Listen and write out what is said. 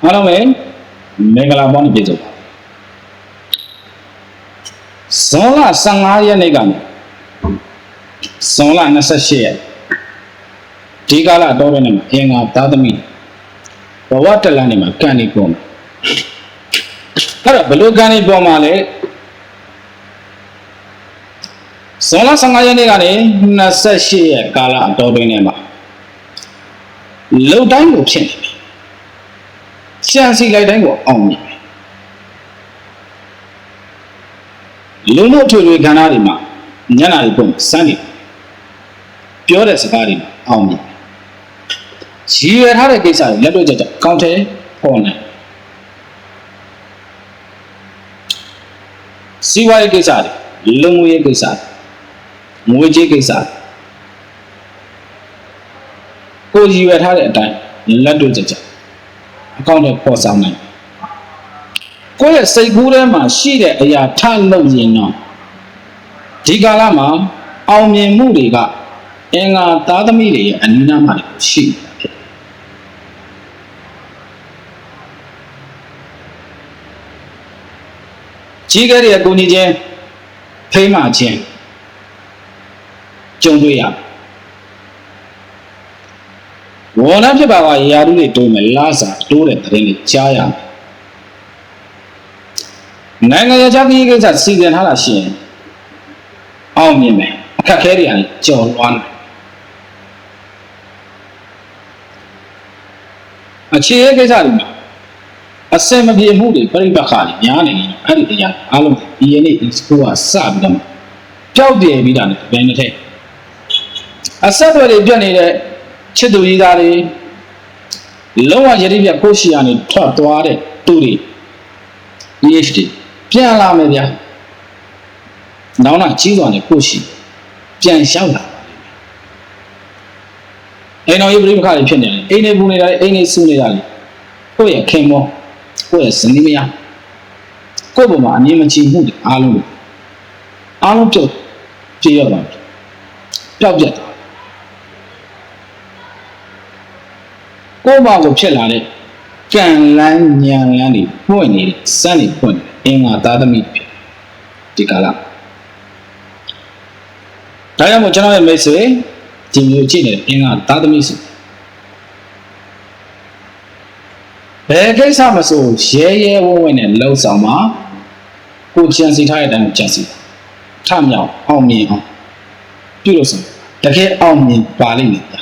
အားလုံးပဲမင်္ဂလာပေါင်းပြည့်စုံပါဇွန်လ15ရက်နေ့ကနေဇွန်လ28ရက်ဒီကာလတော့တဲ့နေ့မှာအင်္ဂါသားသမီးဘဝတလန်းနေမှာကံနေပေါ်မှာအဲ့တော့ဘယ်လိုကံနေပေါ်မှာလဲဇွန်လ15ရက်နေ့ကနေ28ရက်ကာလတော့တဲ့နေ့မှာလုံတိုင်းကိုဖြစ်နေပြီရှမ်းစီလိုက်တိုင်းကိုအောင်နေပြီလုံလို့ထွေထွေခန္ဓာတွေမှာညနာတွေပုံစမ်းနေပြောတဲ့စကားတွေအောင်နေရည်ရွယ်ထားတဲ့ကိစ္စတွေလက်တွေ့ကြကြကောင်းတယ်ပေါ်နိုင်စီးပွားရေးကိစ္စတွေလုံငွေရေးကိစ္စငွေကြေးကိစ္စကိုရည်ရွယ်ထားတဲ့အတိုင်းလက်တွေ့ကြကြအကောင့်တွေပေါ်ဆောင်နိုင်ကိုယ့်ရဲ့စိတ်ကူးထဲမှာရှိတဲ့အရာထလုပ်ရင်တော့ဒီကာလမှာအောင်မြင်မှုတွေကအင်္ဂါသားသမီးတွေရဲ့အနိနာမှာရှိနေတာဖြစ်ကြီးခဲ့တဲ့ကိုကြီးချင်းဖိမချင်းကြုံတွေ့ရဝဏဖြစ်ပါကရာထူးတွေတိုးမယ်လားစာတိုးတဲ့သတင်းတွေကြားရမယ်နိုင်ငံခြားကိစ္စစီစဉ်ထားတာရှိရင်အောင်မြင်မယ်အခက်ခဲတွေအရင်ကြော်လွှမ်းတယ်အခြေအနေကိစ္စတွေမှာအစင်မပြေမှုတွေပြိပခါတွေများနေရင်အဲ့ဒီတရားအားလုံးဒီယနေ့ဒီစကူကစပြီးတော့ပျောက်ပြဲပြီးတာနဲ့ဘယ်နဲ့ထဲအဆက်အသွယ်တွေပြတ်နေတဲ့ချစ်သူကြီးသားတွေလုံးဝယတိပြကိုရှိရနေထွက်သွားတဲ့သူတွေ EHD ပြန်လာမယ်ဗျာနောက်လာကြီးစွာနဲ့ကိုရှိပြန်လျှောက်လာအိမ်တော်ရေးပြိပခါတွေဖြစ်နေတယ်အိမ်နေပူနေတာအိမ်နေဆူနေတာလေကိုယ့်ရဲ့ခင်မောကိုယ့်ရဲ့ဇနီးမယားကိုယ့်ဘုံမှာအမြင်မကြည်မှုတွေအားလုံးပြုတ်ပြေးရပါဘူးပျောက်ပြတ်ကိုယ့်ဘာကိုဖြစ်လာတဲ့ကြံလန်းညံလန်းတွေပွင့်နေတယ်စမ်းနေပွင့်အင်္ဂါသားသမီးဖြစ်ဒီကာလဒါကြောင့်မို့ကျွန်တော်ရဲ့မိတ်ဆွေဒီမျိုးကြည့်နေတဲ့အင်္ဂါသားသမီးဆိုဘယ်ကိစ္စမဆိုရဲရဲဝံ့ဝံ့နဲ့လှုပ်ဆောင်မှာကိုကြံစီထားတဲ့အတိုင်းကြံစီထမြောက်အောင်မြင်အောင်ပြုလို့ဆိုတကယ်အောင်မြင်ပါလိမ့်မယ်ဗျာ